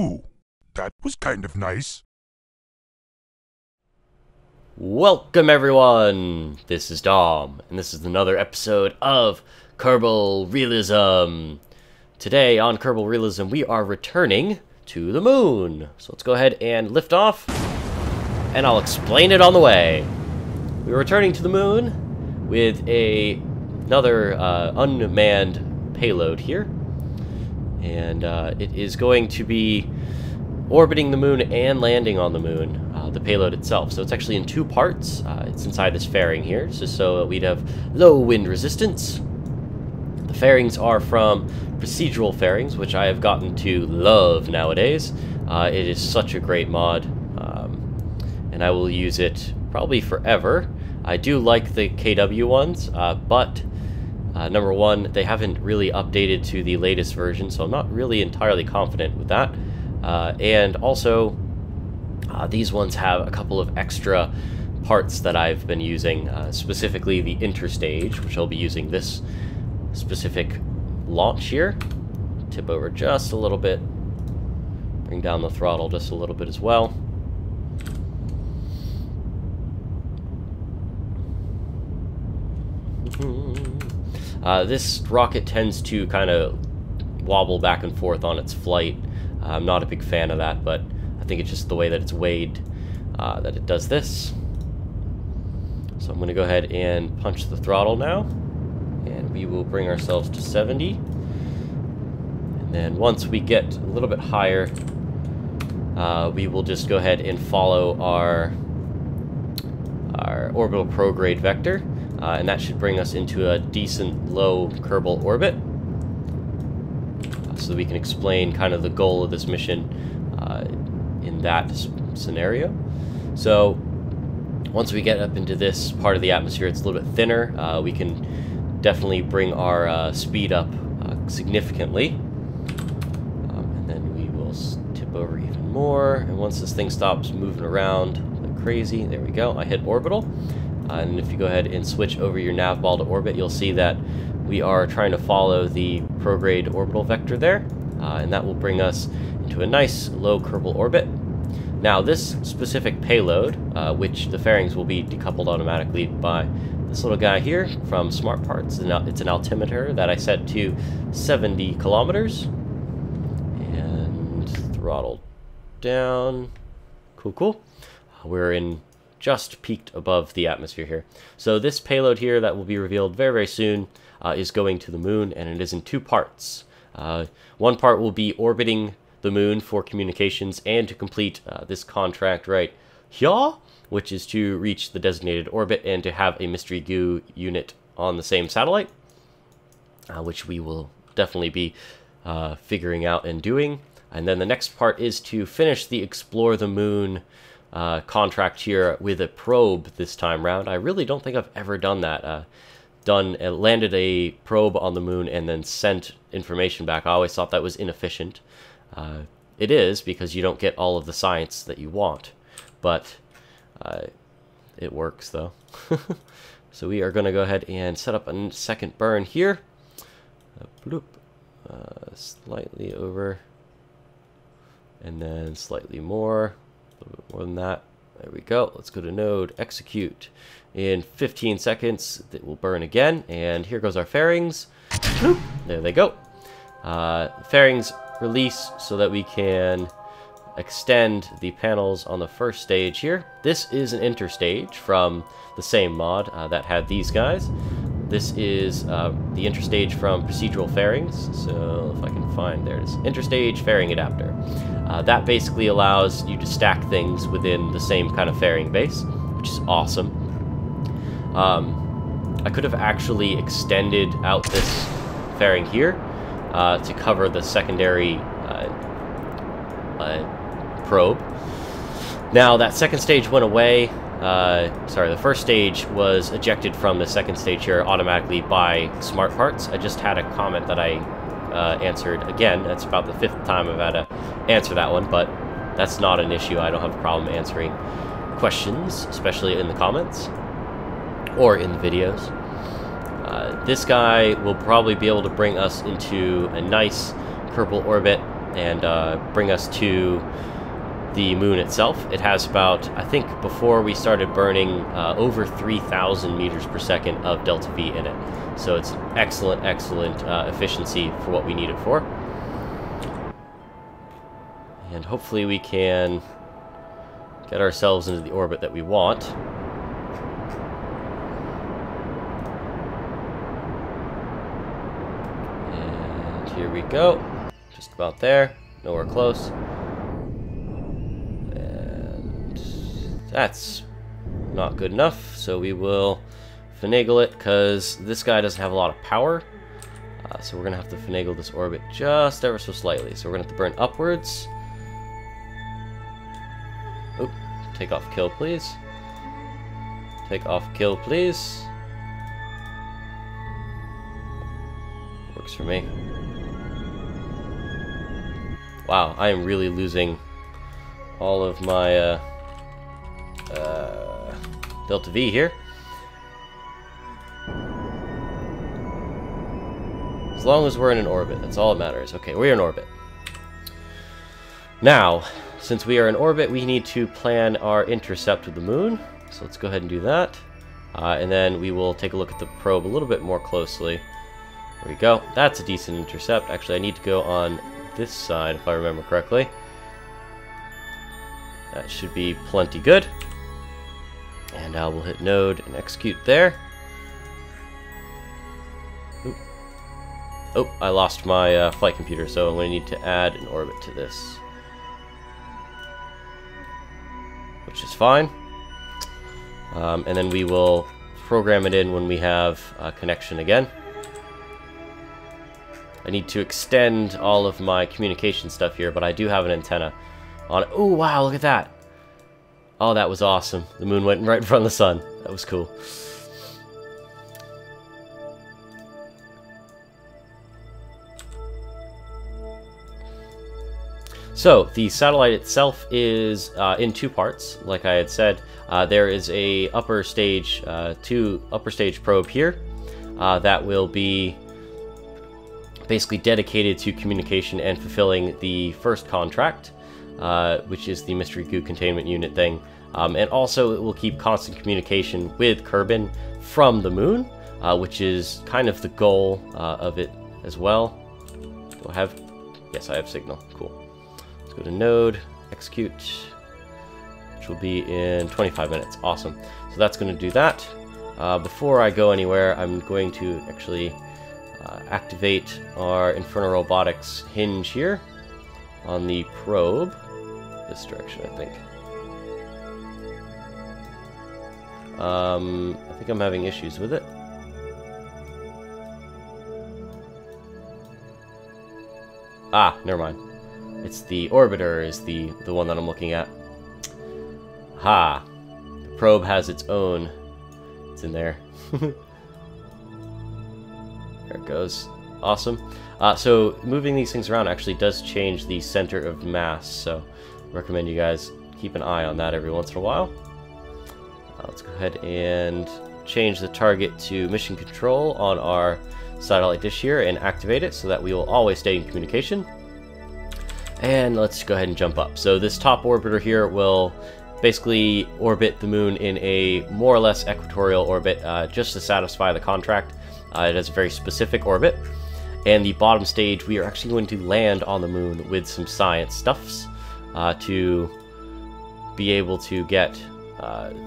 Ooh, that was kind of nice. Welcome everyone! This is Dom, and this is another episode of Kerbal Realism. Today on Kerbal Realism, we are returning to the moon. So let's go ahead and lift off, and I'll explain it on the way. We're returning to the moon with another unmanned payload here. And it is going to be orbiting the moon and landing on the moon, the payload itself. So it's actually in two parts. It's inside this fairing here, just so we'd have low wind resistance. The fairings are from procedural fairings, which I have gotten to love nowadays. It is such a great mod, and I will use it probably forever. I do like the KW ones, but number one, they haven't really updated to the latest version, so I'm not really entirely confident with that. And also, these ones have a couple of extra parts that I've been using, specifically the interstage, which I'll be using this specific launch here. Tip over just a little bit, bring down the throttle just a little bit as well. This rocket tends to kind of wobble back and forth on its flight. I'm not a big fan of that, but I think it's just the way that it's weighed that it does this. So I'm going to go ahead and punch the throttle now, and we will bring ourselves to 70. And then once we get a little bit higher, we will just go ahead and follow our orbital prograde vector. And that should bring us into a decent low Kerbal orbit, so that we can explain kind of the goal of this mission in that scenario. So once we get up into this part of the atmosphere, it's a little bit thinner. We can definitely bring our speed up significantly, and then we will tip over even more. And once this thing stops moving around like crazy, there we go, I hit orbital. And if you go ahead and switch over your nav ball to orbit, you'll see that we are trying to follow the prograde orbital vector there, and that will bring us into a nice low Kerbal orbit. Now, this specific payload, which the fairings will be decoupled automatically by this little guy here from Smart Parts, it's an altimeter that I set to 70 kilometers, and throttle down. Cool. We're in just peaked above the atmosphere here. So this payload here that will be revealed very, very soon is going to the moon, and it is in two parts. One part will be orbiting the moon for communications and to complete this contract right here, which is to reach the designated orbit and to have a mystery goo unit on the same satellite, which we will definitely be figuring out and doing. And then the next part is to finish the Explore the Moon contract here with a probe this time round. I really don't think I've ever done that. Landed a probe on the moon and then sent information back. I always thought that was inefficient. It is, because you don't get all of the science that you want, but it works though. So we are going to go ahead and set up a second burn here. Bloop. Slightly over, and then slightly more. A little bit more than that. There we go. Let's go to node, execute. In 15 seconds, it will burn again, and here goes our fairings. Boop. There they go. Fairings release so that we can extend the panels on the first stage here. This is an interstage from the same mod that had these guys. This is the interstage from procedural fairings. So if I can find, there it is, interstage fairing adapter. That basically allows you to stack things within the same kind of fairing base, which is awesome. I could have actually extended out this fairing here to cover the secondary probe. Now, that second stage went away. Sorry, the first stage was ejected from the second stage here automatically by Smart Parts. I just had a comment that I answered again. That's about the 5th time I've had to answer that one, but that's not an issue. I don't have a problem answering questions, especially in the comments or in the videos. This guy will probably be able to bring us into a nice Kerbal orbit and bring us to the moon itself. It has about, I think before we started burning, over 3,000 meters per second of delta V in it. So it's excellent efficiency for what we need it for. And hopefully we can get ourselves into the orbit that we want. And here we go. Just about there. Nowhere close. And that's not good enough, so we will finagle it, because this guy doesn't have a lot of power. So we're going to have to finagle this orbit just ever so slightly. So we're going to have to burn upwards. Oop. Take off kill, please. Take off kill, please. Works for me. Wow, I am really losing all of my delta V here. As long as we're in an orbit, that's all that matters. Okay, we're in orbit. Now, since we are in orbit, we need to plan our intercept with the moon. So let's go ahead and do that. And then we will take a look at the probe a little bit more closely. There we go. That's a decent intercept. Actually, I need to go on this side, if I remember correctly. That should be plenty good. And we'll hit node and execute there. Oh, I lost my flight computer, so I'm going to need to add an orbit to this. Which is fine. And then we will program it in when we have connection again. I need to extend all of my communication stuff here, but I do have an antenna on it. Oh, wow, look at that. Oh, that was awesome. The moon went right in front of the sun. That was cool. So, the satellite itself is in two parts, like I had said. There is a upper stage probe here that will be basically dedicated to communication and fulfilling the first contract, which is the Mystery Goo Containment Unit thing. And also it will keep constant communication with Kerbin from the moon, which is kind of the goal of it as well. Do I have... Yes, I have signal. Cool. Let's go to node, execute, which will be in 25 minutes. Awesome. So that's going to do that. Before I go anywhere, I'm going to actually activate our Infernal Robotics hinge here on the probe. This direction, I think. I think I'm having issues with it. Ah, never mind. It's the orbiter is the one that I'm looking at. Ha! The probe has its own. It's in there. There it goes. Awesome. So moving these things around actually does change the center of mass, so I recommend you guys keep an eye on that every once in a while. Let's go ahead and change the target to mission control on our satellite dish here and activate it so that we will always stay in communication. And let's go ahead and jump up. So this top orbiter here will basically orbit the moon in a more or less equatorial orbit just to satisfy the contract. It has a very specific orbit. And the bottom stage, we are actually going to land on the moon with some science stuffs to be able to get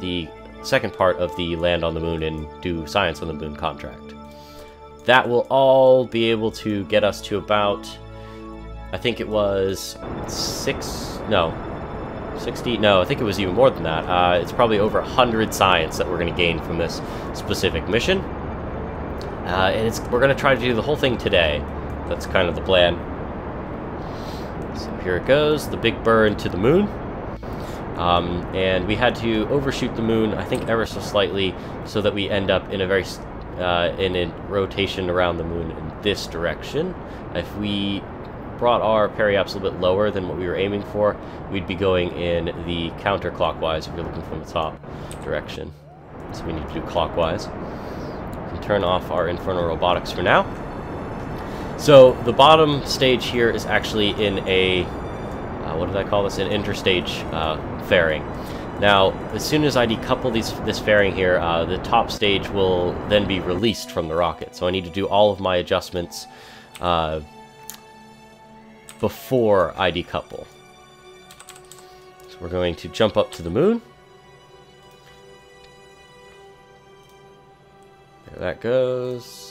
the second part of the land on the moon and do science on the moon contract. That will all be able to get us to about, I think it was 60, no, I think it was even more than that. It's probably over 100 science that we're going to gain from this specific mission. And we're going to try to do the whole thing today. That's kind of the plan. So here it goes, the big burn to the moon. And we had to overshoot the moon, I think ever so slightly, so that we end up in a very in a rotation around the moon in this direction. If we brought our periaps a little bit lower than what we were aiming for, we'd be going in the counterclockwise if you're looking from the top direction. So we need to do clockwise. We can turn off our Infernal Robotics for now. So the bottom stage here is actually in a, what did I call this? An interstage fairing. Now, as soon as I decouple this fairing here, the top stage will then be released from the rocket. So I need to do all of my adjustments before I decouple. So we're going to jump up to the moon. There that goes.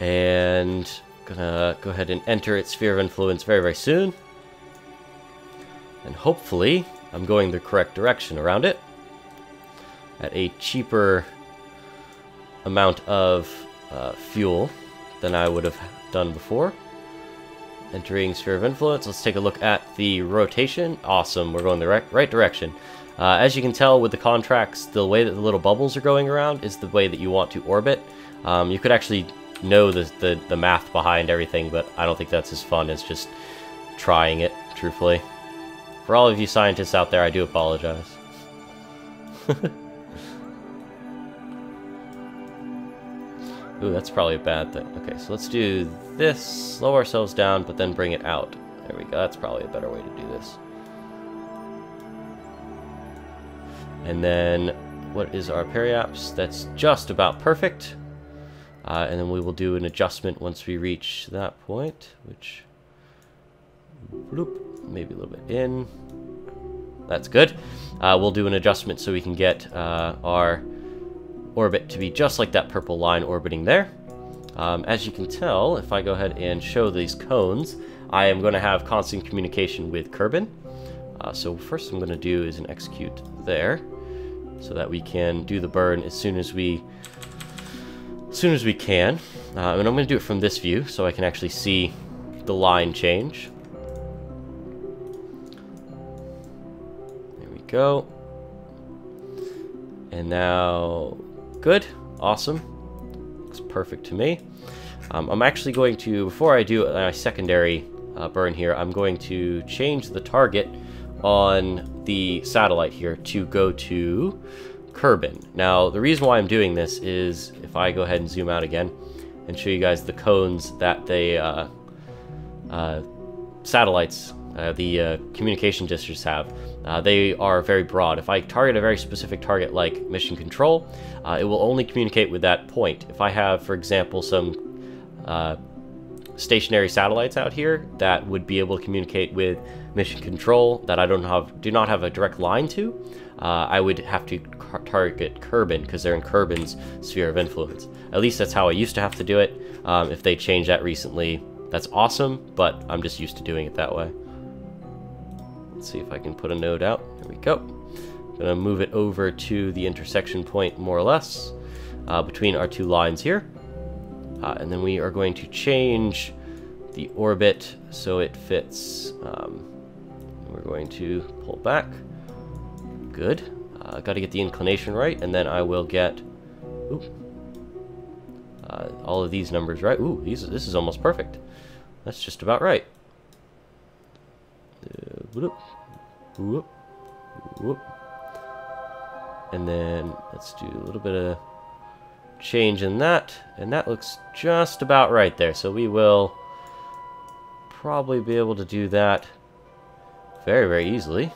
And gonna go ahead and enter its sphere of influence very, very soon. And hopefully I'm going the correct direction around it at a cheaper amount of fuel than I would have done before. Entering sphere of influence. Let's take a look at the rotation. Awesome, we're going the right direction. As you can tell with the contracts, the way that the little bubbles are going around is the way that you want to orbit. You could actually know the math behind everything, but I don't think that's as fun as just trying it, truthfully. For all of you scientists out there, I do apologize. Ooh, that's probably a bad thing. Okay, so let's do this, slow ourselves down, but then bring it out. There we go, that's probably a better way to do this. And then, what is our periaps? That's just about perfect. And then we will do an adjustment once we reach that point, which, bloop, maybe a little bit in. That's good. We'll do an adjustment so we can get our orbit to be just like that purple line orbiting there. As you can tell, if I go ahead and show these cones, I am going to have constant communication with Kerbin. So first I'm going to do is an execute there, so that we can do the burn as soon as we can. And I'm going to do it from this view so I can actually see the line change. There we go. And now, good, awesome, looks perfect to me. I'm actually going to, before I do my secondary burn here, I'm going to change the target on the satellite here to go to Kerbin. Now, the reason why I'm doing this is, if I go ahead and zoom out again and show you guys the cones that the satellites, the communication disters have, they are very broad. If I target a very specific target like mission control, it will only communicate with that point. If I have, for example, some stationary satellites out here that would be able to communicate with mission control that I do not have a direct line to, I would have to target Kerbin, because they're in Kerbin's sphere of influence. At least that's how I used to have to do it. If they changed that recently, that's awesome, but I'm just used to doing it that way. Let's see if I can put a node out. There we go. I'm going to move it over to the intersection point, more or less, between our two lines here. And then we are going to change the orbit so it fits. We're going to pull back. Good. Got to get the inclination right, and then I will get all of these numbers right. Ooh, this is almost perfect. That's just about right. Whoop, whoop, whoop. And then let's do a little bit of change in that, and that looks just about right there. So we will probably be able to do that very, very easily.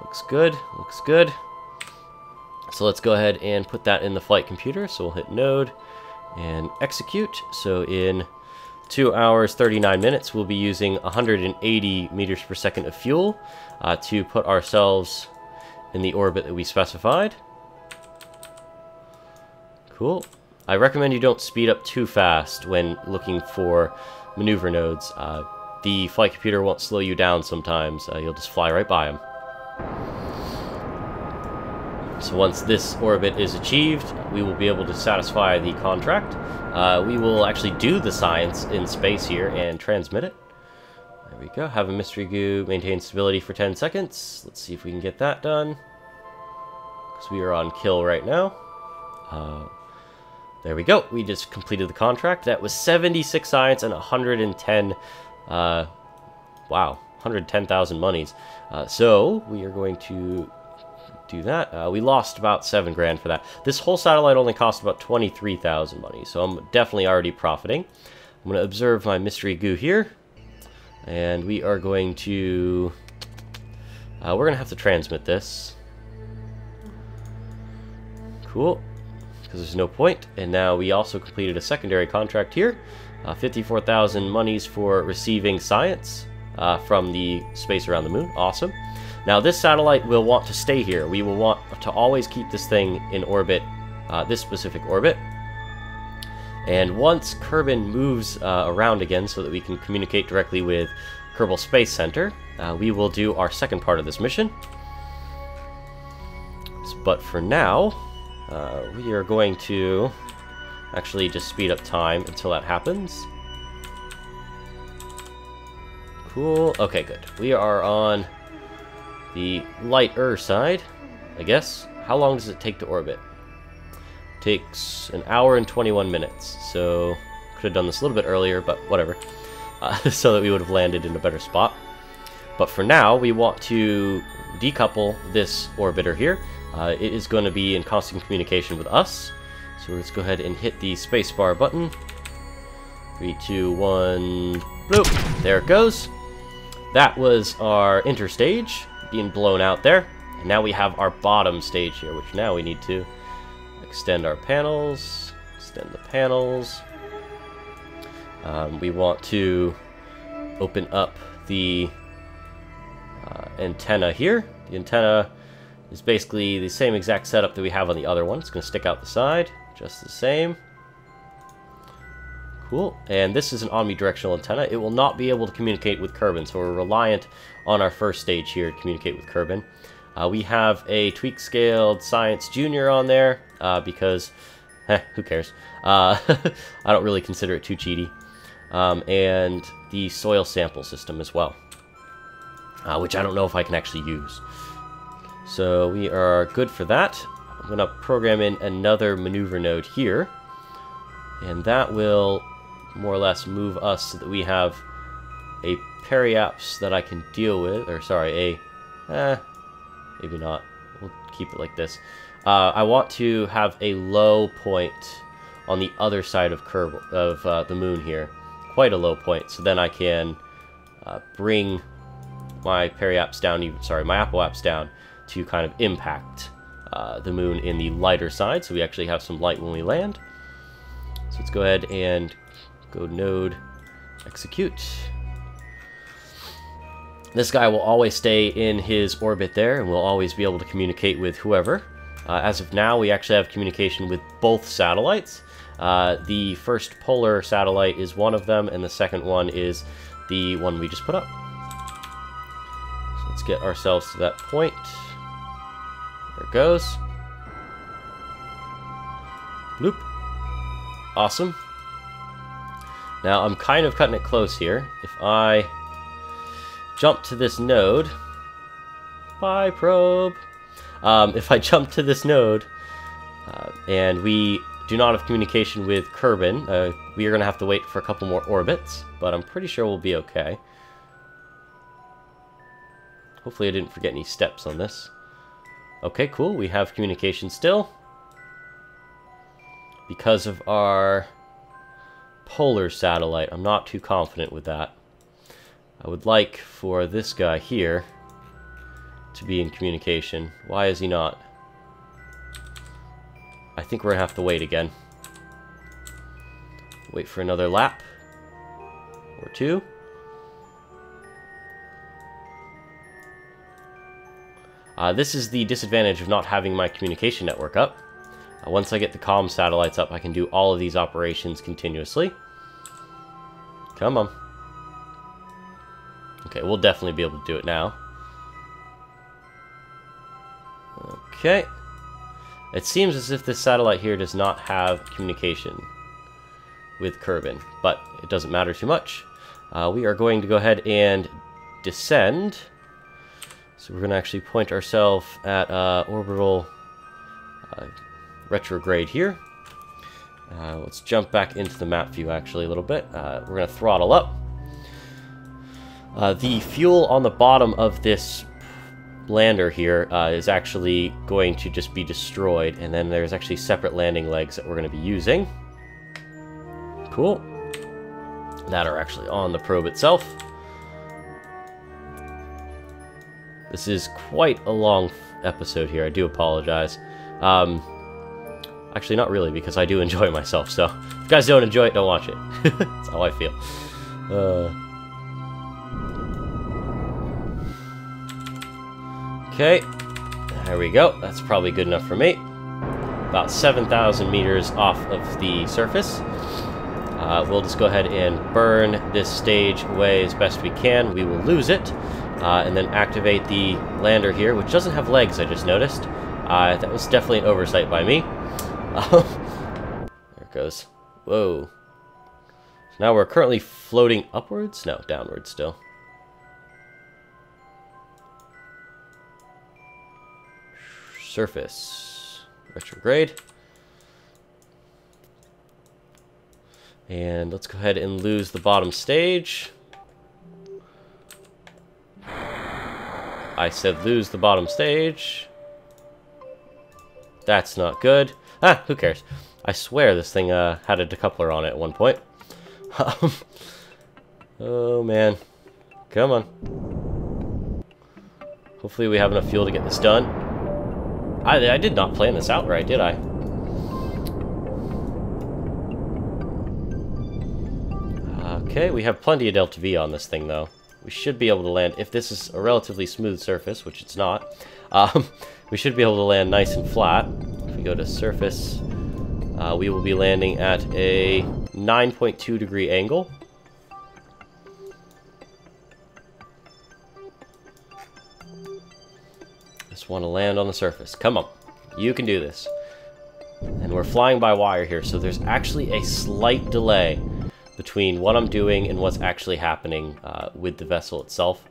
Looks good, looks good. So let's go ahead and put that in the flight computer. So we'll hit node and execute. So in 2 hours 39 minutes we'll be using 180 meters per second of fuel to put ourselves in the orbit that we specified. Cool. I recommend you don't speed up too fast when looking for maneuver nodes. The flight computer won't slow you down sometimes. You'll just fly right by them. So once this orbit is achieved, we will be able to satisfy the contract. We will actually do the science in space here and transmit it. There we go. Have a mystery goo, maintain stability for 10 seconds. Let's see if we can get that done, because we are on kill right now. There we go. We just completed the contract. That was 76 science and 110, wow, 110,000 monies. So we are going to do that. We lost about 7 grand for that. This whole satellite only cost about 23,000 money, so I'm definitely already profiting. I'm going to observe my mystery goo here, and we are going to... we're going to have to transmit this. Cool, because there's no point. And now we also completed a secondary contract here. 54,000 monies for receiving science from the space around the moon. Awesome. Now this satellite will want to stay here. We will want to always keep this thing in orbit, this specific orbit. And once Kerbin moves around again so that we can communicate directly with Kerbal Space Center, we will do our second part of this mission. But for now, we are going to actually just speed up time until that happens. Cool. Okay, good. We are on the lighter side, I guess. How long does it take to orbit? Takes an hour and 21 minutes, so could have done this a little bit earlier, but whatever, so that we would have landed in a better spot. But for now, we want to decouple this orbiter here. It is going to be in constant communication with us, so let's go ahead and hit the spacebar button. 3, 2, 1, bloop! There it goes. That was our interstage being blown out there, and now we have our bottom stage here, which now we need to extend our panels, extend the panels. We want to open up the antenna here. The antenna is basically the same exact setup that we have on the other one. It's going to stick out the side, just the same. Cool. And this is an omnidirectional antenna. It will not be able to communicate with Kerbin, so we're reliant on our first stage here to communicate with Kerbin. We have a tweak-scaled Science Junior on there, because, who cares? I don't really consider it too cheaty. And the soil sample system as well, which I don't know if I can actually use. So we are good for that. I'm going to program in another maneuver node here, and that will more or less move us so that we have a periapse that I can deal with, or sorry, maybe not. We'll keep it like this. I want to have a low point on the other side of the moon here, quite a low point, so then I can bring my periapse down, my apoapse down to kind of impact the moon in the lighter side, so we actually have some light when we land. So let's go ahead and go node execute. This guy will always stay in his orbit there, and we'll always be able to communicate with whoever. As of now, we actually have communication with both satellites. The first polar satellite is one of them, and the second one is the one we just put up. So let's get ourselves to that point. There it goes. Bloop. Awesome. Now, I'm kind of cutting it close here. If I jump to this node... Bye, probe! If I jump to this node, and we do not have communication with Kerbin, we are going to have to wait for a couple more orbits, but I'm pretty sure we'll be okay. Hopefully I didn't forget any steps on this. Okay, cool. We have communication still. Because of our polar satellite, I'm not too confident with that. I would like for this guy here to be in communication. Why is he not? I think we're gonna have to wait again. Wait for another lap or two. This is the disadvantage of not having my communication network up. Once I get the comm satellites up, I can do all of these operations continuously. Come on. Okay, we'll definitely be able to do it now. Okay. It seems as if this satellite here does not have communication with Kerbin, but it doesn't matter too much. We are going to go ahead and descend. So we're going to actually point ourselves at orbital retrograde here. Let's jump back into the map view actually a little bit. We're going to throttle up. The fuel on the bottom of this lander here is actually going to just be destroyed, and then there's actually separate landing legs that we're going to be using. Cool. That are actually on the probe itself. This is quite a long episode here. I do apologize. Actually, not really, because I do enjoy myself, so if you guys don't enjoy it, don't watch it. That's how I feel. Okay, there we go. That's probably good enough for me. About 7,000 meters off of the surface. We'll just go ahead and burn this stage away as best we can. We will lose it. And then activate the lander here, which doesn't have legs, I just noticed. That was definitely an oversight by me. There it goes. Whoa. So now we're currently floating upwards? No, downwards still. Surface. Retrograde. And let's go ahead and lose the bottom stage. I said lose the bottom stage. That's not good. Ah, who cares? I swear this thing had a decoupler on it at one point. Oh, man. Come on. Hopefully we have enough fuel to get this done. I did not plan this out right, did I? Okay, we have plenty of delta V on this thing, though. We should be able to land, if this is a relatively smooth surface, which it's not, we should be able to land nice and flat. If we go to surface, we will be landing at a 9.2 degree angle. Just want to land on the surface. Come on, you can do this. And we're flying by wire here, so there's actually a slight delay between what I'm doing and what's actually happening with the vessel itself.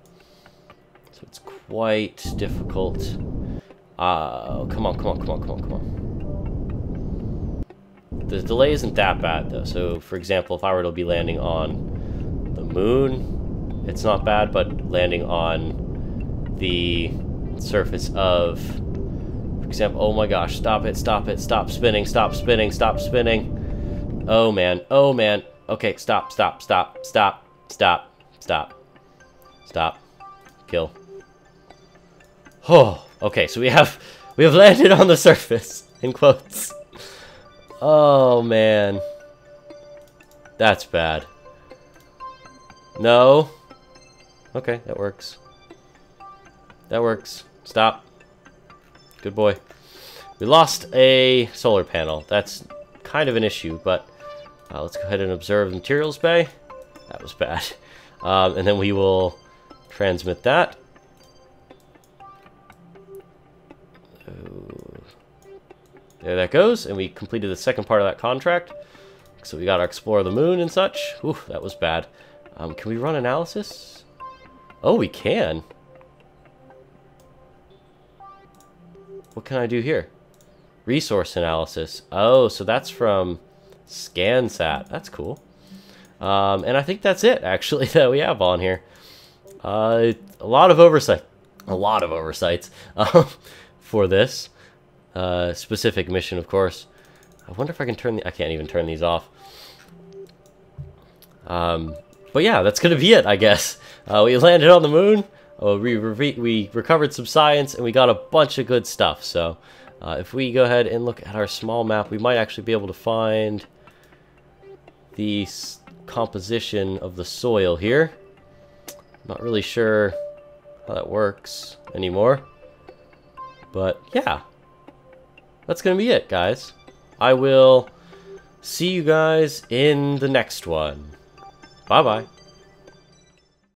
So it's quite difficult. Come on, come on, come on, come on, come on. The delay isn't that bad, though. So, for example, if I were to be landing on the moon, it's not bad, but landing on the surface of, for example, oh my gosh, stop it, stop it, stop spinning, stop spinning, stop spinning. Oh, man, oh, man. Okay, stop, stop, stop, stop, stop, stop, stop, kill. Oh, okay, so we have landed on the surface, in quotes. Oh, man. That's bad. No. Okay, that works. That works. Stop. Good boy. We lost a solar panel. That's kind of an issue, but let's go ahead and observe the materials bay. That was bad. And then we will transmit that. There that goes, and we completed the second part of that contract. So we got our Explore the Moon and such. Ooh, that was bad. Can we run analysis? Oh, we can. What can I do here? Resource analysis. Oh, so that's from ScanSat. That's cool. And I think that's it, actually, that we have on here. A lot of oversight. A lot of oversights for this specific mission, of course. I wonder if I can turn I can't even turn these off. But yeah, that's going to be it, I guess. We landed on the moon. We recovered some science, and we got a bunch of good stuff. So if we go ahead and look at our small map, we might actually be able to find the composition of the soil here. Not really sure how that works anymore. But yeah, that's going to be it, guys. I will see you guys in the next one. Bye-bye.